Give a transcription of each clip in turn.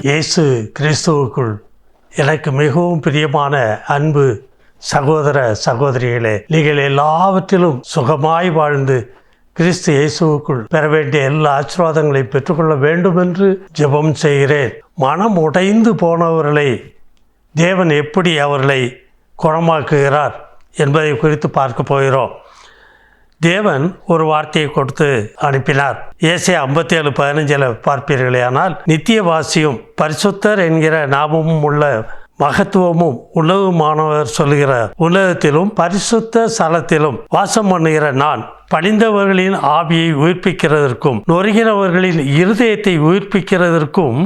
இயேசு கிறிஸ்துவுக்குள் எனக்கு மிகவும் பிரியமான அன்பு சகோதர சகோதரிகளே, நீங்கள் எல்லாவற்றிலும் சுகமாய் வாழ்ந்து கிறிஸ்து இயேசுவுக்குள் பெற வேண்டிய எல்லா ஆசீர்வாதங்களையும் பெற்றுக்கொள்ள வேண்டும் என்று ஜெபம் செய்கிறேன். மனம் உடைந்து போனவர்களை தேவன் எப்படி அவர்களை குணமாக்குகிறார் என்பதை குறித்து பார்க்க போகிறோம். தேவன் ஒரு வார்த்தையை கொடுத்து அனுப்பினார். ஏசாயா 57:15 பார்ப்பீர்களே, ஆனால் நித்தியவாசியும் பரிசுத்தர் என்கிற நாமமும் உள்ள மகத்துவமும் உணவுமானவர் சொல்லுகிற உலகத்திலும் பரிசுத்த ஸ்தலத்திலும் வாசம் பண்ணுகிற நான் பணிந்தவர்களின் ஆவியை உயிர்ப்பிக்கிறதற்கும் நொறுகிறவர்களின் இருதயத்தை உயிர்ப்பிக்கிறதற்கும்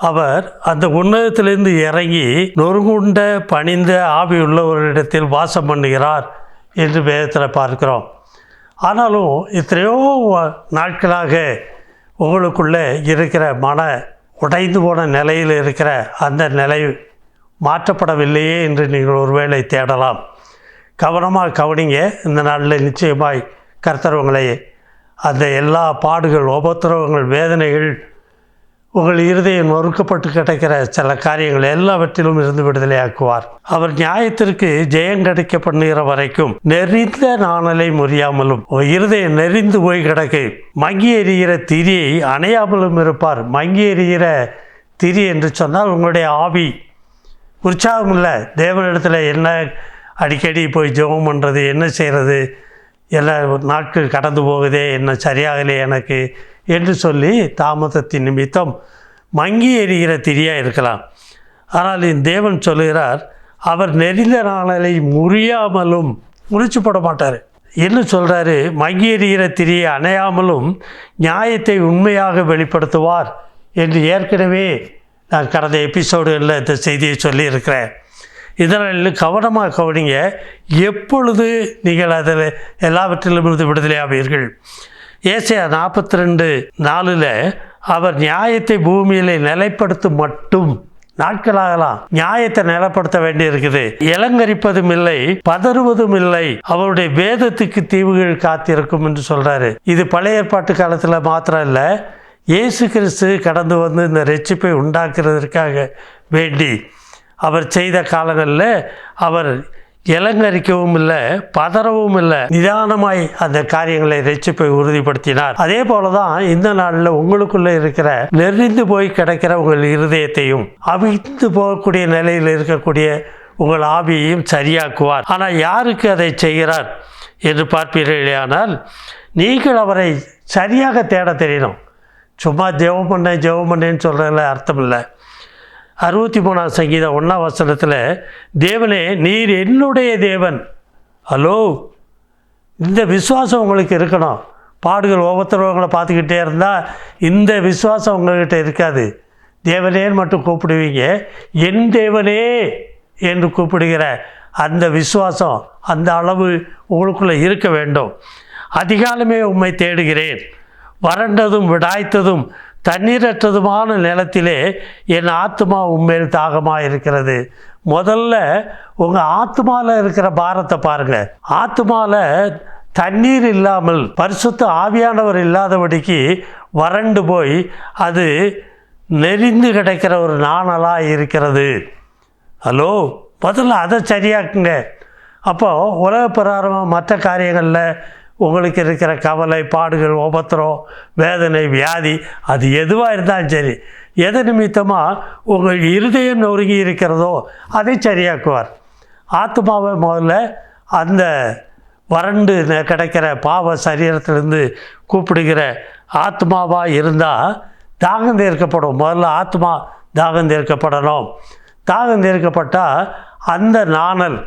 அவர் அந்த உன்னதத்திலிருந்து இறங்கி நொறுங்குண்ட பணிந்த ஆவி உள்ளவர்களிடத்தில் வாசம் பண்ணுகிறார் என்று வேதத்தில் பார்க்கிறோம். ஆனாலும் எத்தனையோ நாட்களாக உங்களுக்குள்ளே இருக்கிற மன உடைந்து போன நிலையில் இருக்கிற அந்த நிலை மாற்றப்படவில்லையே என்று நீங்கள் ஒருவேளை தேடலாம். கவனமாக கவனிங்க. இந்த நாளில் நிச்சயமாய் கர்த்தர் உங்களை அந்த எல்லா பாடுகள், உபத்திரவங்கள், வேதனைகள், உங்கள் இருதயம் நொறுக்கப்பட்டு கிடைக்கிற சில காரியங்கள் எல்லாவற்றிலும் இருந்து விடுதலையாக்குவார். அவர் நியாயத்திற்கு ஜெயம் கிடைக்க பண்ணுகிற வரைக்கும் நெறிந்த நாணலை முறியாமலும் இருதயம் நெறிந்து போய் கிடக்கு மங்கி எறிகிற திரியை அணையாமலும் இருப்பார். மங்கி எறிகிற திரி என்று சொன்னால் உங்களுடைய ஆவி உற்சாகம் இல்லை. தேவனிடத்தில் என்ன அடிக்கடி போய் ஜெபம் பண்ணுறது, என்ன செய்கிறது, எல்லா நாட்கள் கடந்து போகுதே, என்ன சரியாகலே எனக்கு என்று சொல்லி தாமதத்தின் நிமித்தம் மங்கி எறிகிற திரியாக இருக்கலாம். ஆனால் இந்த தேவன் சொல்லுகிறார், அவர் நெறிந்த நாளை முறியாமலும் முறிச்சு போட மாட்டார். என்ன சொல்கிறாரு? மங்கி எறிகிற திரியை அணையாமலும் நியாயத்தை உண்மையாக வெளிப்படுத்துவார் என்று ஏற்கனவே நான் கடந்த எபிசோடுகளில் இந்த செய்தியை சொல்லியிருக்கிறேன். இதனால் கவனமாக கவனிங்க. எப்பொழுது நீங்கள் அதில் எல்லாவற்றிலும் இருந்து விடுதலையாவீர்கள்? ஏசாயா 42:4 அவர் நியாயத்தை பூமியில் நிலைப்படுத்தும் மட்டும் நாட்களாகலாம். நியாயத்தை நிலைப்படுத்த வேண்டி இருக்குது. இளங்கரிப்பதும் இல்லை, பதறுவதும் இல்லை, அவருடைய வேதத்துக்கு தீவுகள் காத்திருக்கும் என்று சொல்றாரு. இது பழைய ஏற்பாட்டு காலத்தில் மாத்திரம் இல்லை, இயேசு கிறிஸ்து கடந்து வந்து இந்த ரட்சிப்பை உண்டாக்குறதற்காக வேண்டி அவர் செய்த காலங்களில் அவர் இளங்கரிக்கவும் இல்லை, பதறவும் இல்லை, நிதானமாய் அந்த காரியங்களை ரட்சிப்பை உறுதிப்படுத்தினார். அதே போல தான் இந்த நாளில் உங்களுக்குள்ளே இருக்கிற நெறிந்து போய் கிடைக்கிற உங்கள் இருதயத்தையும் அவிழ்ந்து போகக்கூடிய நிலையில் இருக்கக்கூடிய உங்கள் ஆவியையும் சரியாக்குவார். ஆனால் யாருக்கு அதை செய்கிறார் என்று பார்ப்பீர்களேயானால், நீங்கள் அவரை சரியாக தேட தெரியணும். சும்மா ஜெபம் பண்ணேன்னு சொல்கிறதுல அர்த்தம் இல்லை. 63ஆம் சங்கீதம் 1ஆம் வசனத்தில், தேவனே நீர் என்னுடைய தேவன். ஹலோ, இந்த விசுவாசம் உங்களுக்கு இருக்கணும். பாடுகள் உபத்திரவங்களை பார்த்துக்கிட்டே இருந்தால் இந்த விசுவாசம் உங்கள்கிட்ட இருக்காது. தேவனேன்னு மட்டும் கூப்பிடுவீங்க. என் தேவனே என்று கூப்பிடுகிற அந்த விசுவாசம், அந்த அளவு உங்களுக்குள்ளே இருக்க வேண்டும். அதிகாலமே உம்மை தேடுகிறேன், வறண்டதும் விடாய்த்ததும் தண்ணீரற்றதுமான நிலத்திலே என் ஆத்மா உண்மையில் தாகமாக இருக்கிறது. முதல்ல உங்கள் ஆத்மாவில் இருக்கிற பாரத்தை பாருங்கள். ஆத்மாவில் தண்ணீர் இல்லாமல் பரிசுத்த ஆவியானவர் இல்லாதபடிக்கு வறண்டு போய் அது நெறிந்து கிடைக்கிற ஒரு நாணலாக இருக்கிறது. ஹலோ, முதல்ல அதை சரியாக்குங்க. அப்போது உலக பிரகாரமாக மற்ற காரியங்களில் உங்களுக்கு இருக்கிற கவலை, பாடுகள், உபத்திரம், வேதனை, வியாதி, அது எதுவாக இருந்தாலும் சரி, எது நிமித்தமாக உங்கள் இருதயம் நொறுங்கி இருக்கிறதோ அதை சரியாக்குவார். ஆத்மாவை முதல்ல அந்த வறண்டு கிடைக்கிற பாவ சரீரத்திலிருந்து கூப்பிடுகிற ஆத்மாவாக இருந்தால் தாகம் தீர்க்கப்படும். முதல்ல ஆத்மா தாகம் தீர்க்கப்படணும். தாகம் தீர்க்கப்பட்டால் அந்த நாணல்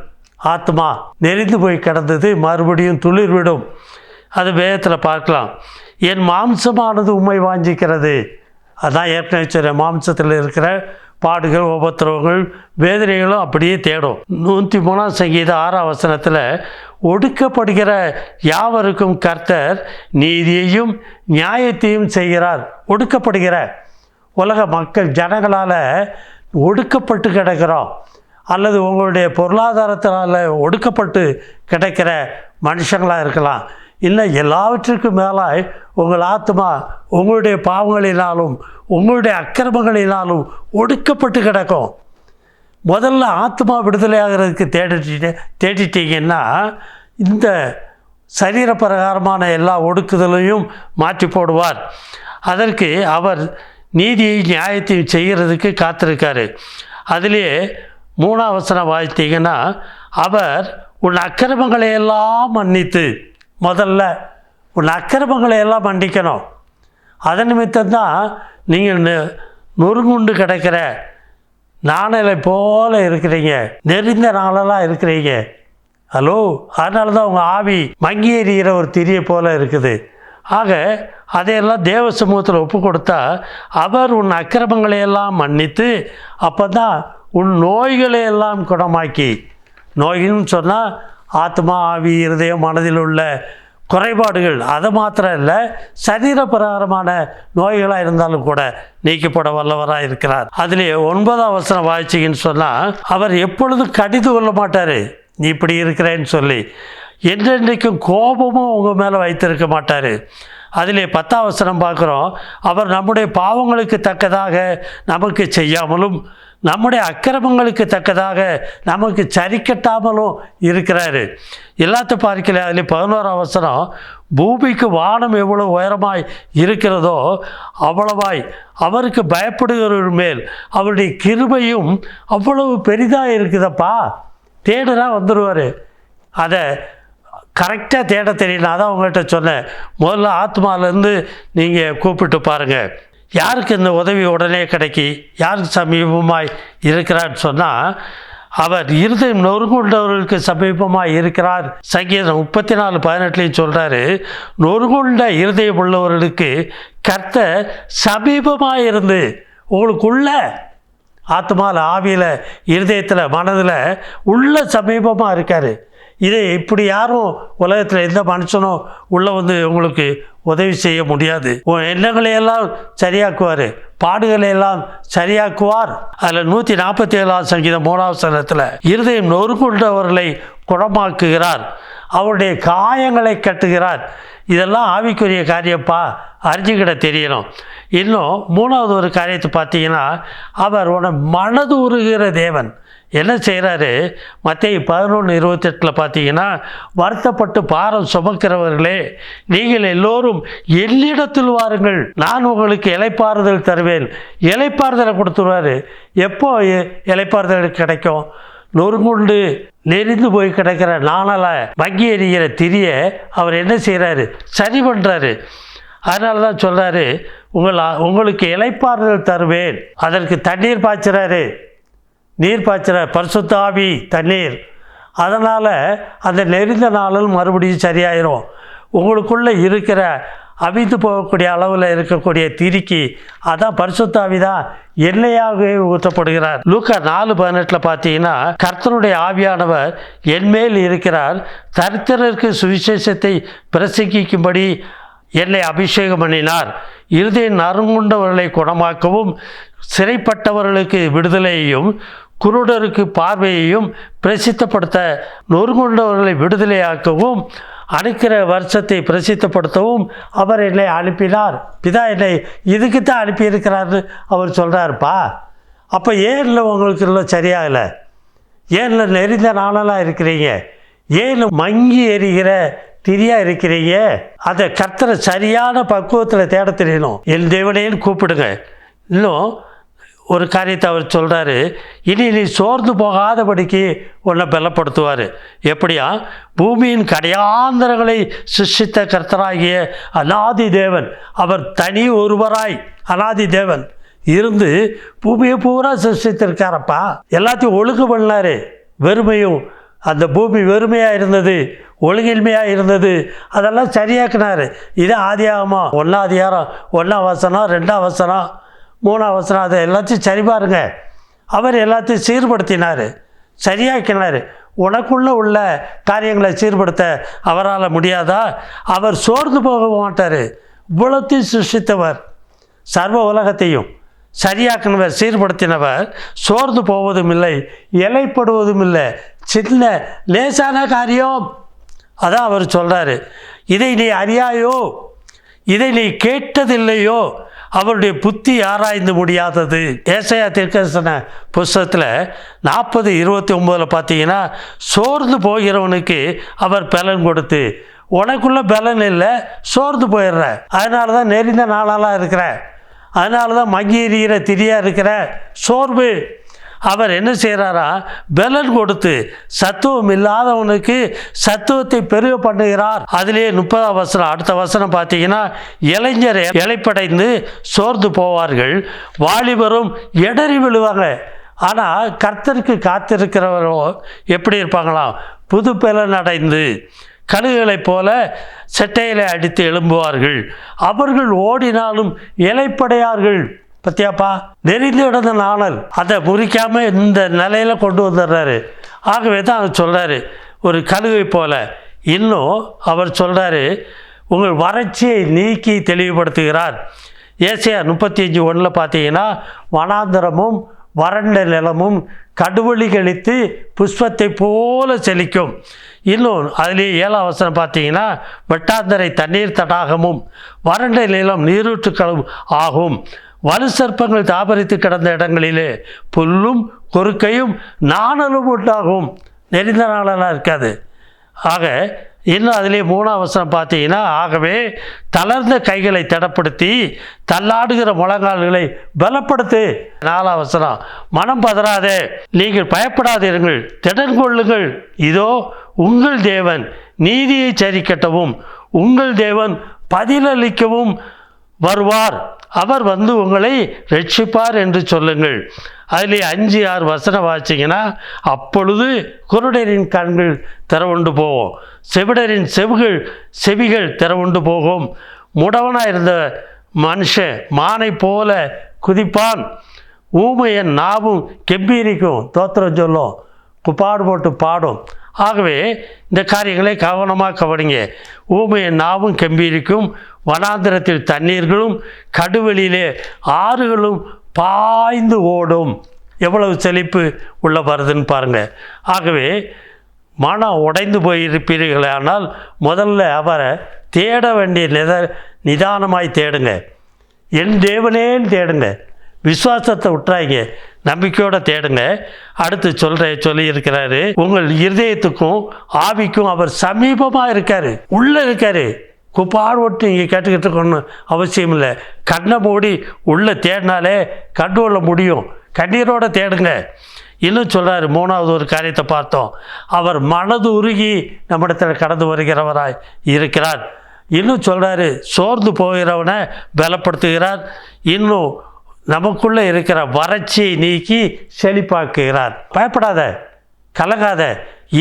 ஆத்மா நெறிந்து போய் கிடந்தது மறுபடியும் துளிர்விடும். அது வேதத்தில் பார்க்கலாம். என் மாம்சமானது உம்மை வாஞ்சிக்கிறது. அதான் ஏற்கனவே சொன்ன மாம்சத்தில் இருக்கிற பாடுகள், உபத்திரவங்கள், வேதனைகளும் அப்படியே தேடும். 103ஆம் சங்கீதம் 6ஆம் வசனத்தில், ஒடுக்கப்படுகிற யாவருக்கும் கர்த்தர் நீதியையும் நியாயத்தையும் செய்கிறார். ஒடுக்கப்படுகிற உலக மக்கள், ஜனங்களால் ஒடுக்கப்பட்டு கிடக்கிறோம், அல்லது உங்களுடைய பொருளாதாரத்தினால் ஒடுக்கப்பட்டு கிடைக்கிற மனுஷங்களாக இருக்கலாம். இன்னும் எல்லாவற்றிற்கும் மேலாய் உங்கள் ஆத்மா உங்களுடைய பாவங்களினாலும் உங்களுடைய அக்கிரமங்களினாலும் ஒடுக்கப்பட்டு கிடக்கும். முதல்ல ஆத்மா விடுதலை ஆகிறதுக்கு தேடிட்டீங்கன்னா இந்த சரீர பிரகாரமான எல்லா ஒடுக்குதலையும் மாற்றி போடுவார். அதற்கு அவர் நீதியை நியாயத்தையும் செய்கிறதுக்கு காத்திருக்காரு. அதிலே 3ஆம் வசனம் வாசித்தீங்கன்னா, அவர் உன் அக்கிரமங்களை எல்லாம் மன்னித்து, முதல்ல உன் அக்கிரமங்களை எல்லாம் மன்னிக்கணும். அதன் நிமித்தம்தான் நீங்கள் நொறுங்குண்டு கிடக்கிற நாணலை போல இருக்கிறீங்க, நெறிந்த நாளெல்லாம் இருக்கிறீங்க. ஹலோ, அதனால தான் உங்கள் ஆவி மங்கி எறிகிற ஒரு திரியை போல் இருக்குது. ஆக அதையெல்லாம் தேவ சமூகத்தில் ஒப்பு கொடுத்தா அவர் உன் அக்கிரமங்களையெல்லாம் மன்னித்து, அப்போ தான் உன் நோய்களையெல்லாம் குணமாக்கி, நோயின்னு சொன்னால் ஆத்மா, ஆவி, இருதயம், மனதில் உள்ள குறைபாடுகள், அது மாத்திரம் இல்லை, சரீர பிரகாரமான நோய்களாக இருந்தாலும் கூட நீக்கப்பட வல்லவராக இருக்கிறார். அதிலே 9ஆம் வசனம் வாய்ச்சிங்கன்னு சொன்னால், அவர் எப்பொழுதும் கடிந்து கொள்ள மாட்டார் நீ இப்படி இருக்கிறேன்னு சொல்லி. என்றென்றைக்கும் கோபமும் உங்கள் மேலே வைத்திருக்க மாட்டார். அதிலே 10ஆம் வசனம் பார்க்குறோம், அவர் நம்முடைய பாவங்களுக்கு தக்கதாக நமக்கு செய்யாமலும் நம்முடைய அக்கிரமங்களுக்கு தக்கதாக நமக்கு சரி கட்டாமலும் இருக்கிறாரு. எல்லாத்த பார்க்கல. அதில் 11ஆம் வசனம், பூமிக்கு வானம் எவ்வளோ உயரமாய் இருக்கிறதோ அவ்வளவாய் அவருக்கு பயப்படுகிறவர் மேல் அவருடைய கிருபையும் அவ்வளவு பெரிதாக இருக்குதப்பா. தேடுனா வந்துடுவார். அதை கரெக்டாக தேட தெரியல. அதான் உங்கள்கிட்ட சொன்னேன், முதல்ல ஆத்மாவிலேருந்து நீங்கள் கூப்பிட்டு பாருங்கள், யாருக்கு இந்த உதவி உடனே கிடைக்கி, யாருக்கு சமீபமாய் இருக்கிறான்னு சொன்னால், அவர் இருதயம் நொறுங்குண்டவர்களுக்கு சமீபமாக இருக்கிறார். சங்கீதம் 34:18 சொல்கிறாரு, நொறுங்குண்ட இருதயம் உள்ளவர்களுக்கு கர்த்தர் சமீபமாக இருந்து, உங்களுக்குள்ள ஆத்மாவில், ஆவியில், இருதயத்தில், மனதில் உள்ள சமீபமாக இருக்கார். இதை இப்படி யாரும் உலகத்தில் எந்த மனுஷனும் உள்ளே வந்து உங்களுக்கு உதவி செய்ய முடியாது. உன் எண்ணங்களையெல்லாம் சரியாக்குவார், பாடுகளையெல்லாம் சரியாக்குவார். அதில் 147ஆம் சங்கீதம் 3ஆம் வசனத்தில், இருதயம் நொறுங்குண்டவர்களை குணமாக்குகிறார், அவருடைய காயங்களை கட்டுகிறார். இதெல்லாம் ஆவிக்குரிய காரியப்பா, அறிஞ்சிக்கிட தெரியணும். இன்னும் 3வது ஒரு காரியத்தை பார்த்தீங்கன்னா, அவர் உன மனது உருகிற தேவன். என்ன செய்கிறாரு? மத்தேயு 11:28 பார்த்தீங்கன்னா, வருத்தப்பட்டு பாரம் சுமக்கிறவர்களே நீங்கள் எல்லோரும் என்னிடத்தில் வாருங்கள், நான் உங்களுக்கு இளைப்பாறுதல் தருவேன். இளைப்பாறுதலை கொடுத்துருவார். எப்போ இளைப்பாறுதல் கிடைக்கும்? நொறுங்குண்டு நெறிந்து போய் கிடக்கிற நாணலை வங்கி எறிகிற திரியை அவர் என்ன செய்கிறாரு? சரி பண்ணுறாரு. அதனால தான் சொல்கிறாரு, உங்களுக்கு இளைப்பாறுதல் தருவேன். அதற்கு தண்ணீர் பாய்ச்சுறாரு, நீர் பாய்ச்சுற பரிசுத்த ஆவி தண்ணீர். அதனால் அந்த நெறிந்த நாளில் மறுபடியும் சரியாயிரும். உங்களுக்குள்ளே இருக்கிற அவிந்து போகக்கூடிய அளவில் இருக்கக்கூடிய திரிக்கு அதான் பரிசுத்த ஆவி தான் எண்ணெயாகவே ஊற்றப்படுகிறார். லூக்கா 4:18 பார்த்தீங்கன்னா, கர்த்தருடைய ஆவியானவர் என்மேல் இருக்கிறார், தரித்திரருக்கு சுவிசேஷத்தை பிரசங்கிக்கும்படி என்னை அபிஷேகம் பண்ணினார், இருதயம் நறுங்குண்டவர்களை குணமாக்கவும், சிறைப்பட்டவர்களுக்கு விடுதலையையும், குருடருக்கு பார்வையையும் பிரசித்தப்படுத்த, நொறுங்குண்டவர்களை விடுதலையாக்கவும், அனுக்கிற வருஷத்தை பிரசித்தப்படுத்தவும் அவர் என்னை அனுப்பினார். பிதா என்னை இதுக்கு தான் அனுப்பியிருக்கிறாரு அவர் சொல்கிறாருப்பா. அப்போ ஏன்ல உங்களுக்கு இல்லை சரியாகலை? ஏன்ல நெறிந்த நாளெல்லாம் இருக்கிறீங்க? ஏன் மங்கி எறிகிற திரியாக இருக்கிறீங்க? அதை கர்த்தரை சரியான பக்குவத்தில் தேட தெரியணும். என் தேவனையும் கூப்பிடுங்க. இன்னும் ஒரு காரியத்தை அவர் சொல்கிறாரு, இனி நீ சோர்ந்து போகாதபடிக்கு உன்னை பலப்படுத்துவார். எப்படியா? பூமியின் கடையாந்தரங்களை சிருஷ்டித்த கர்த்தராகிய அநாதி தேவன், அவர் தனி ஒருவராய் அநாதி தேவன் இருந்து பூமியை பூரா சிருஷ்டித்திருக்காரப்பா. எல்லாத்தையும் ஒழுங்கு பண்ணார். வெறுமையும், அந்த பூமி வெறுமையாக இருந்தது, ஒழுங்கின்மையாக இருந்தது, அதெல்லாம் சரியாக்குனார். இது ஆதியாகமம் 1ஆம் அதிகாரம் 1ஆம் வசனம், 2ஆம் வசனம், 3ஆம் வசனம். அதை எல்லாத்தையும் சரி பாருங்க. அவர் எல்லாத்தையும் சீர்படுத்தினார், சரியாக்கினார். உனக்குள்ளே உள்ள காரியங்களை சீர்படுத்த அவரால் முடியாதா? அவர் சோர்ந்து போக மாட்டார். இவ்வளத்தையும் சிருஷ்டித்தவர், சர்வ உலகத்தையும் சரியாக்கினவர், சீர்படுத்தினவர், சோர்ந்து போவதும் இல்லை, இலைப்படுவதும் இல்லை. சின்ன லேசான காரியம், அதான் அவர் சொல்கிறாரு, இதை நீ அறியாயோ, இதை நீ கேட்டதில்லையோ, அவருடைய புத்தி ஆராய்ந்து முடியாதது. ஏசாயா தீர்க்கதரிசன புஸ்தகத்தில் 40:29 பார்த்தீங்கன்னா, சோர்ந்து போகிறவனுக்கு அவர் பலன் கொடுத்து, உனக்குள்ள பலன் இல்லை, சோர்ந்து போயிடுற, அதனால தான் நெறிந்த நாளாக இருக்கிற, அதனால தான் மங்கி எறிகிற திரியாக இருக்கிற, சோர்வு. அவர் என்ன செய்கிறாரா, பலன் கொடுத்து சத்துவம் இல்லாதவனுக்கு சத்துவத்தை பெருக பண்ணுகிறார். அதிலே 30ஆம் வசனம், அடுத்த வசனம் பார்த்தீங்கன்னா, இளைஞர் இளைப்படைந்து சோர்ந்து போவார்கள், வாலிபரும் இடறி விழுவாங்க. ஆனால் கர்த்தருக்கு காத்திருக்கிறவரோ எப்படி இருப்பாங்களாம், புது பலன் அடைந்து கழுகுகளைப் போல செட்டையிலே அடித்து எழும்புவார்கள், அவர்கள் ஓடினாலும் இளைப்படையார்கள். பத்தியாப்பா, நெறிந்து கிடந்த நாணல் அதை முறிக்காம இந்த நிலையில கொண்டு வந்துடுறாரு. ஆகவே தான் அவர் சொல்றாரு, ஒரு கழுகை போல. இன்னும் அவர் சொல்றாரு, உங்கள் வறட்சியை நீக்கி தெளிவுபடுத்துகிறார். ஏசாயா 35:1 பார்த்தீங்கன்னா, வனாந்தரமும் வறண்ட நிலமும் கடுவெளி கழித்து புஷ்பத்தை போல செழிக்கும். இன்னும் அதிலே 7ஆம் வசனம் பார்த்தீங்கன்னா, வெட்டாந்தரை தண்ணீர் தடாகமும் வறண்ட நிலம் நீரூற்றுக்களும் ஆகும், வலு சர்ப்பங்கள் தாபரித்து கிடந்த இடங்களிலே புல்லும் கொறுக்கையும் நாணலும் உண்டாகும். நெறிந்த நாளெல்லாம் இருக்காது. ஆக இன்னும் அதிலே 3ஆம் வசனம் பார்த்தீங்கன்னா, ஆகவே தளர்ந்த கைகளை திடப்படுத்தி தள்ளாடுகிற முழங்கால்களை பலப்படுத்து. 4ஆம் வசனம், மனம் பதறாதே, நீங்கள் பயப்படாதீர்கள், திடன் கொள்ளுங்கள், இதோ உங்கள் தேவன் நீதியை சரிக்கட்டவும் உங்கள் தேவன் பதிலளிக்கவும் வருவார், அவர் வந்து உங்களை ரட்சிப்பார் என்று சொல்லுங்கள். அதிலே 5-6 வசனம் வாசிங்கன்னா, அப்பொழுது குருடரின் கண்கள் திறவுண்டு போகும், செவிடரின் செவிகள் திறவுண்டு போகும், முடவனாக இருந்த மனுஷன் மானை போல குதிப்பான், ஊமையன் நாவும் கெம்பீரிக்கும், தோத்திரம் சொல்லும், பாடுபட்டு பாடும். ஆகவே இந்த காரியங்களை கவனமாக கவனிங்க. ஊமையன் நாவும் கெம்பீரிக்கும், வனாந்திரத்தில் தண்ணீர்களும் கடுவெளியிலே ஆறுகளும் பாய்ந்து ஓடும். எவ்வளவு செழிப்பு உள்ள வருதுன்னு பாருங்கள். ஆகவே மனம் உடைந்து போயிருப்பீர்களே, ஆனால் முதல்ல அவரை தேட வேண்டிய நிதானமாய் தேடுங்க. என் தேவனேன்னு தேடுங்க, விசுவாசத்தை விட்டுறாங்க, நம்பிக்கையோடு தேடுங்க. அடுத்து சொல்லியிருக்கிறாரு, உங்கள் இருதயத்துக்கும் ஆவிக்கும் அவர் சமீபமாக இருக்கார், உள்ளே இருக்கார். குப்பாடு ஒட்டு இங்கே கேட்டுக்கிட்டு இருக்கணும் அவசியம் இல்லை. கண்ணை மூடி உள்ளே தேடினாலே கண்டு கொள்ள முடியும். கண்ணீரோடு தேடுங்க. இன்னும் சொல்கிறார், 3வது ஒரு காரியத்தை பார்த்தோம், அவர் மனது உருகி நம்மிடத்தில் கடந்து வருகிறவராய் இருக்கிறார். இன்னும் சொல்கிறாரு, சோர்ந்து போகிறவனை பலப்படுத்துகிறார். இன்னும் நமக்குள்ளே இருக்கிற வறட்சியை நீக்கி செழிப்பாக்குகிறார். பயப்படாத, கலங்காத,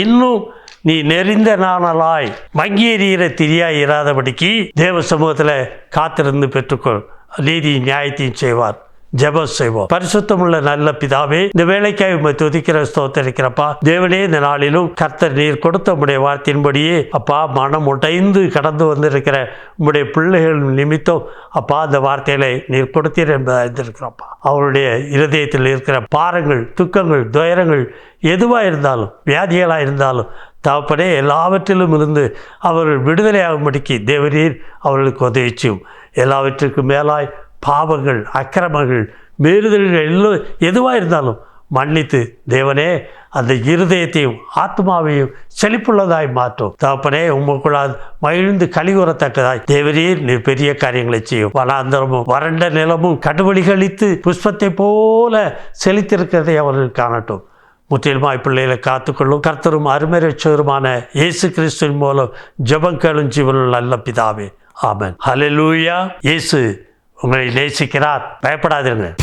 இன்னும் நீ நெறிந்த நாணலாய் மங்கி எறிகிற திரியாய் இராதபடிக்கு தேவ சமூகத்தில் காத்திருந்து பெற்றுக்கொள், நீதி நியாயத்தையும் செய்வார். ஜெபம் செய்வோம். பரிசுத்தமுள்ள நல்ல பிதாவே, இந்த வேலைக்காய் உம்மை துதிக்கிற ஸ்தோத்திரிக்கிறப்பா. தேவனே, இந்த நாளிலும் கர்த்தர் நீர் கொடுத்த உம்முடைய வார்த்தையின்படியே அப்பா, மனம் உடைந்து கடந்து வந்திருக்கிற உம்முடைய பிள்ளைகள் நிமித்தம் அப்பா, அந்த வார்த்தைகளை நீர் கொடுத்தீர் என்பதை அறிந்திருக்கிறப்பா. அவருடைய இருதயத்தில் இருக்கிற பாரங்கள், துக்கங்கள், துயரங்கள் எதுவாக இருந்தாலும், வியாதிகளாக இருந்தாலும் தகப்பனே, எல்லாவற்றிலும் இருந்து அவர்கள் விடுதலையாகும்படிக்கு தேவரீர் அவர்களுக்கு உதவி செய்யும். எல்லாவற்றிற்கும் மேலாய் பாவங்கள், அக்கிரமங்கள், மீறுதல்கள் எல்லாம் எதுவாக இருந்தாலும் மன்னித்து தேவனே அந்த இருதயத்தையும் ஆத்மாவையும் செழிப்புள்ளதாய் மாற்றும். தகப்பனே, உங்களுக்குள்ளால் மகிழ்ந்து கலிகூறத்தக்கதாய் தேவரீர் நீர் பெரிய காரியங்களை செய்யும். வனாந்தரமும் வறண்ட நிலமும் கடுவெளி கழித்து புஷ்பத்தை போல செழித்திருக்கிறதை அவர்கள் காணட்டும். முற்றிலுமாய் பிள்ளைகளை காத்துக்கொள்ளும். கர்த்தரும் அருமை ரட்சகருமான இயேசு கிறிஸ்துவின் மூலம் ஜெபம் கேளும் ஜீவனுள்ள நல்ல பிதாவே, ஆமென். ஹல்லேலூயா. இயேசு உங்களை நேசிக்கிறார். பயப்படாதீர்கள்.